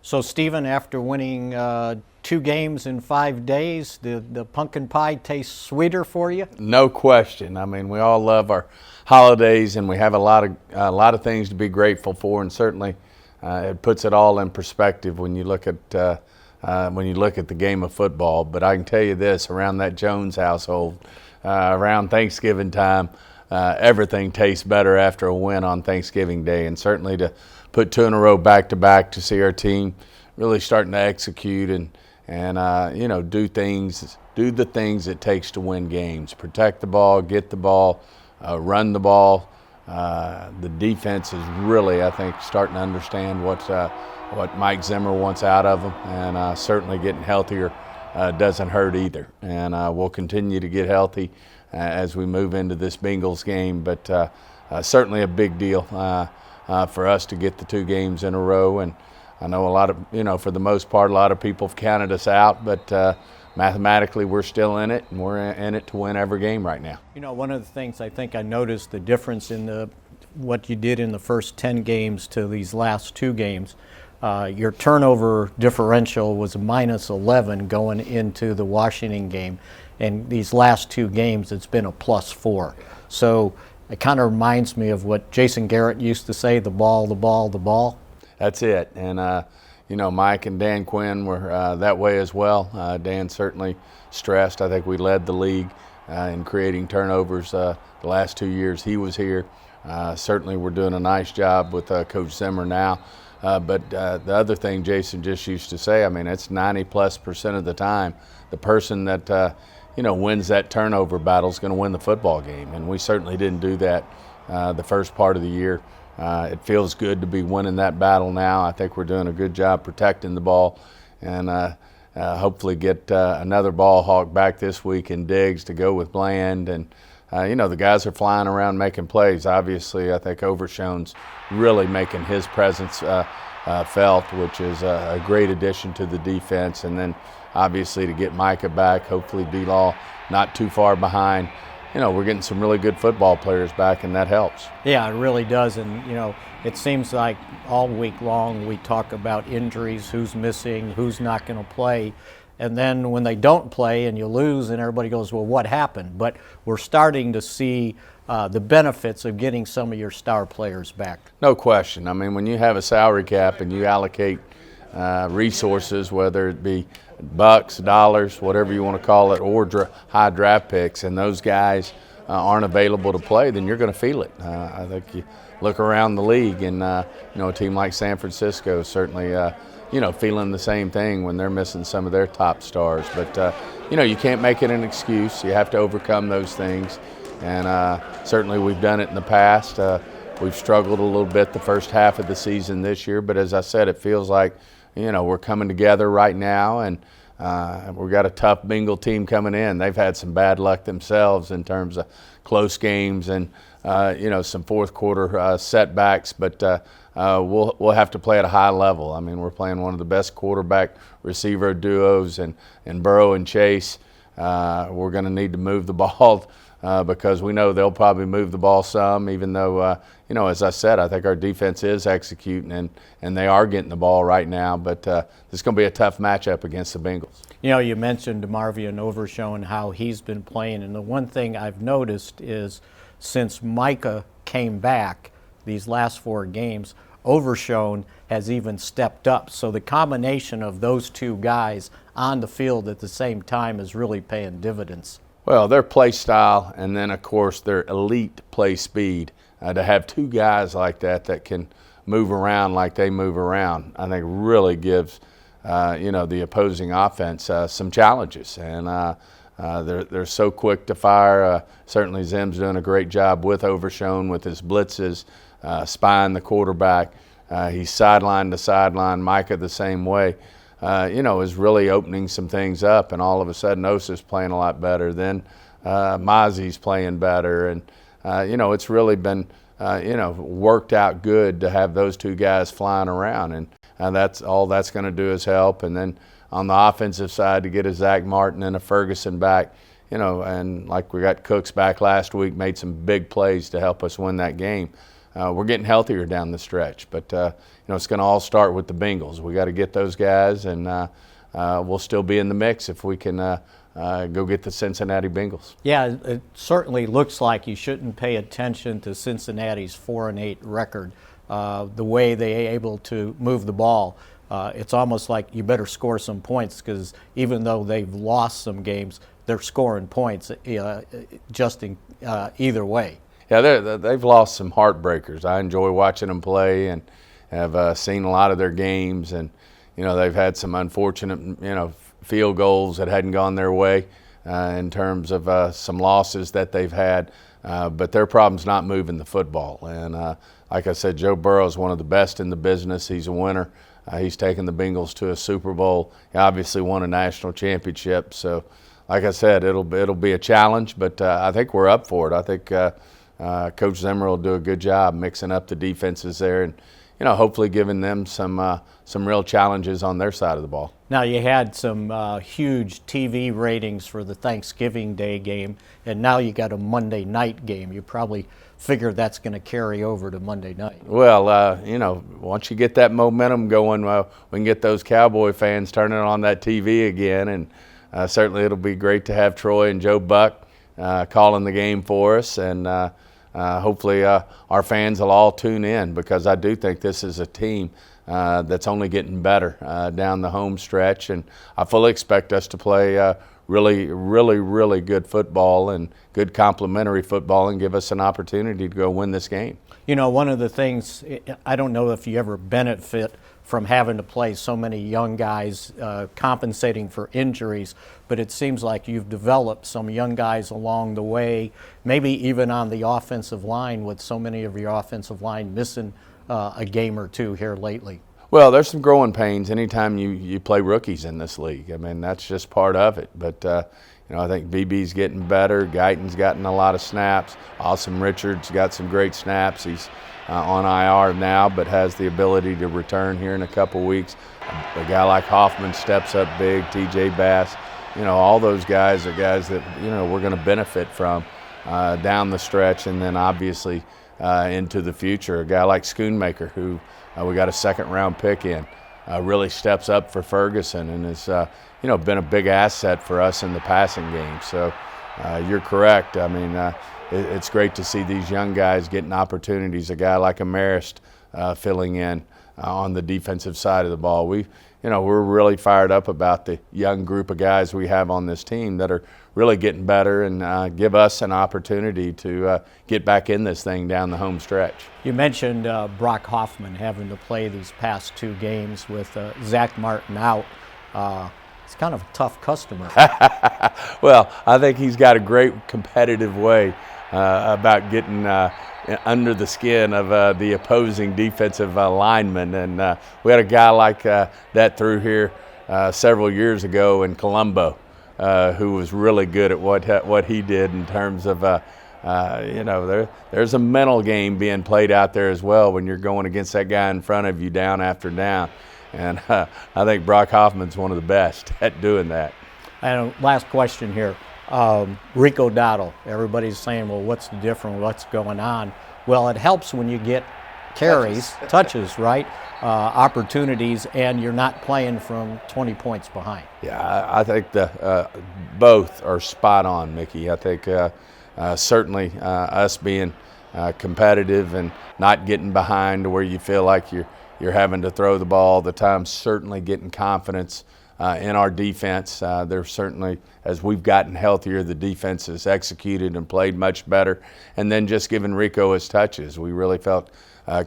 So, Stephen, after winning 2 games in 5 days, the pumpkin pie tastes sweeter for you? No question. I mean, we all love our holidays, and we have a lot of things to be grateful for, and certainly it puts it all in perspective when you look at the game of football. But I can tell you this: around that Jones household, around Thanksgiving time, everything tastes better after a win on Thanksgiving Day, and certainly to put 2 in a row back to back, to see our team really starting to execute and do the things it takes to win games. Protect the ball, get the ball, run the ball. The defense is really, I think, starting to understand what Mike Zimmer wants out of them, and certainly getting healthier doesn't hurt either. And we'll continue to get healthy as we move into this Bengals game, but certainly a big deal for us to get the 2 games in a row. And I know for the most part, a lot of people have counted us out, but mathematically we're still in it, and we're in it to win every game right now. One of the things I think I noticed the difference in what you did in the first 10 games to these last 2 games. Your turnover differential was -11 going into the Washington game, and these last 2 games it's been a +4. So it kind of reminds me of what Jason Garrett used to say: the ball, the ball, the ball. That's it. And Mike and Dan Quinn were that way as well. Dan certainly stressed. I think we led the league in creating turnovers the last 2 years he was here. Certainly we're doing a nice job with Coach Zimmer now. But the other thing Jason just used to say, I mean, it's 90+% of the time the person that wins that turnover battle is going to win the football game. And we certainly didn't do that the first part of the year. It feels good to be winning that battle now. I think we're doing a good job protecting the ball, and hopefully get another ball hawk back this week in Diggs to go with Bland. And the guys are flying around making plays. Obviously, I think Overshown's really making his presence felt, which is a great addition to the defense. And then obviously to get Micah back, hopefully D-Law not too far behind. We're getting some really good football players back, and that helps. Yeah, it really does. And, it seems like all week long we talk about injuries, who's missing, who's not going to play. And then when they don't play and you lose, and everybody goes, well, what happened? But we're starting to see the benefits of getting some of your star players back. No question. I mean, when you have a salary cap and you allocate resources, whether it be bucks, dollars, whatever you want to call it, or high draft picks, and those guys aren't available to play, then you're going to feel it. I think you look around the league, and a team like San Francisco is certainly feeling the same thing when they're missing some of their top stars. But you can't make it an excuse. You have to overcome those things, and certainly we've done it in the past. We've struggled a little bit the first half of the season this year, but as I said, it feels like we're coming together right now, and we've got a tough Bengal team coming in. They've had some bad luck themselves in terms of close games and some fourth quarter setbacks, but we'll have to play at a high level. I mean, we're playing one of the best quarterback receiver duos, and Burrow and Chase. We're going to need to move the ball because we know they'll probably move the ball some, even though as I said, I think our defense is executing, and they are getting the ball right now. But it's going to be a tough matchup against the Bengals. You mentioned DeMarvion Overshown, how he's been playing, and the one thing I've noticed is since Micah came back these last 4 games, Overshown has even stepped up. So the combination of those 2 guys on the field at the same time is really paying dividends. Well, their play style, and then of course their elite play speed. To have 2 guys like that can move around like they move around, I think really gives the opposing offense some challenges. And they're so quick to fire. Certainly Zim's doing a great job with Overshown with his blitzes, spying the quarterback. He's sideline to sideline. Micah the same way. Is really opening some things up, and all of a sudden Osa's playing a lot better. Then Mozzie's playing better, and it's really been worked out good to have those 2 guys flying around, and that's all that's going to do is help. And then on the offensive side, to get a Zach Martin and a Ferguson back, and like we got Cooks back last week, made some big plays to help us win that game. we're getting healthier down the stretch. But it's going to all start with the Bengals. We got to get those guys, and we'll still be in the mix if we can go get the Cincinnati Bengals. Yeah, it certainly looks like you shouldn't pay attention to Cincinnati's 4-8 record. The way they're able to move the ball, it's almost like you better score some points, because even though they've lost some games, they're scoring points just in either way. Yeah, they've lost some heartbreakers. I enjoy watching them play and have seen a lot of their games, and they've had some unfortunate field goals that hadn't gone their way in terms of some losses that they've had. But their problem's not moving the football. And like I said, Joe Burrow is one of the best in the business. He's a winner. He's taken the Bengals to a Super Bowl. He obviously won a national championship. So, like I said, it'll be a challenge, but I think we're up for it. I think Coach Zimmer will do a good job mixing up the defenses there, and hopefully giving them some real challenges on their side of the ball. Now, you had some huge TV ratings for the Thanksgiving Day game, and now you got a Monday night game. You probably figure that's going to carry over to Monday night. Well, once you get that momentum going, we can get those Cowboy fans turning on that TV again, and certainly it'll be great to have Troy and Joe Buck calling the game for us, and hopefully our fans will all tune in, because I do think this is a team that's only getting better down the home stretch, and I fully expect us to play really, really, really good football and good complementary football, and give us an opportunity to go win this game. One of the things, I don't know if you ever benefit from having to play so many young guys compensating for injuries, but it seems like you've developed some young guys along the way, maybe even on the offensive line, with so many of your offensive line missing a game or two here lately. Well, there's some growing pains anytime you play rookies in this league. I mean, that's just part of it. But, I think BB's getting better. Guyton's gotten a lot of snaps. Awesome Richards got some great snaps. He's on IR now, but has the ability to return here in a couple weeks. A guy like Hoffman steps up big, TJ Bass. All those guys are guys that, we're going to benefit from down the stretch, and then obviously into the future. A guy like Schoonmaker, who we got a second-round pick in, really steps up for Ferguson, and has been a big asset for us in the passing game. So you're correct. I mean, it's great to see these young guys getting opportunities. A guy like Amarist filling in on the defensive side of the ball. We're really fired up about the young group of guys we have on this team that are really getting better, and give us an opportunity to get back in this thing down the home stretch. You mentioned Brock Hoffman having to play these past two games with Zach Martin out. It's kind of a tough customer. Well, I think he's got a great competitive way about getting under the skin of the opposing defensive lineman. And we had a guy like that through here several years ago in Colombo, who was really good at what he did in terms of, there's a mental game being played out there as well when you're going against that guy in front of you down after down. And I think Brock Hoffman's one of the best at doing that. And last question here. Rico Dowdle. Everybody's saying, well, what's the difference? What's going on? Well, it helps when you get carries, touches, right? Opportunities, and you're not playing from 20 points behind. Yeah, I think both are spot on, Mickey. I think certainly us being competitive and not getting behind to where you feel like you're having to throw the ball all the time, certainly getting confidence in our defense. There's certainly, as we've gotten healthier, the defense has executed and played much better. And then just giving Rico his touches, we really felt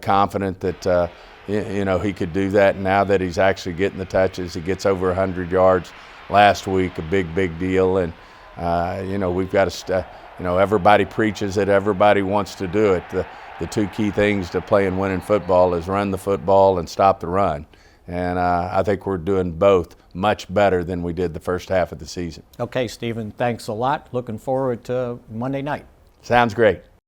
confident that he could do that. And now that he's actually getting the touches, he gets over 100 yards last week, a big deal. And we've got to, everybody preaches it, everybody wants to do it. The two key things to playing winning football is run the football and stop the run. And I think we're doing both much better than we did the first half of the season. Okay, Stephen, thanks a lot. Looking forward to Monday night. Sounds great.